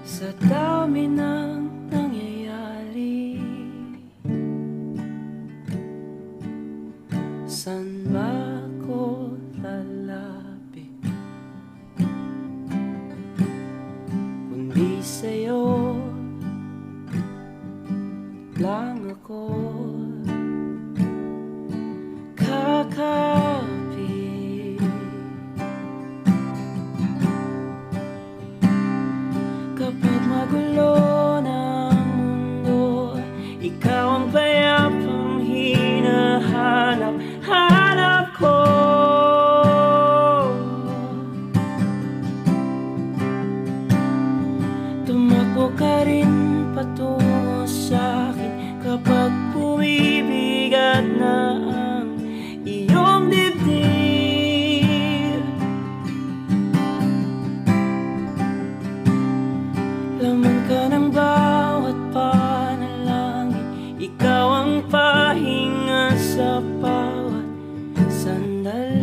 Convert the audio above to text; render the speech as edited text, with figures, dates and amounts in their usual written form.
Sa dami ng nangyayari, saan ba ako lalapit kundi sa'yo lang ako kakapit. Kapag magulo ng mundo, ikaw ang payapang hinahanap ko. Tumakbo ka rin patungo sa'kin kapag bumibigat na ang iyong dibdib. Laman ka ng bawat panalangin, ikaw ang pahinga sa bawat sandali.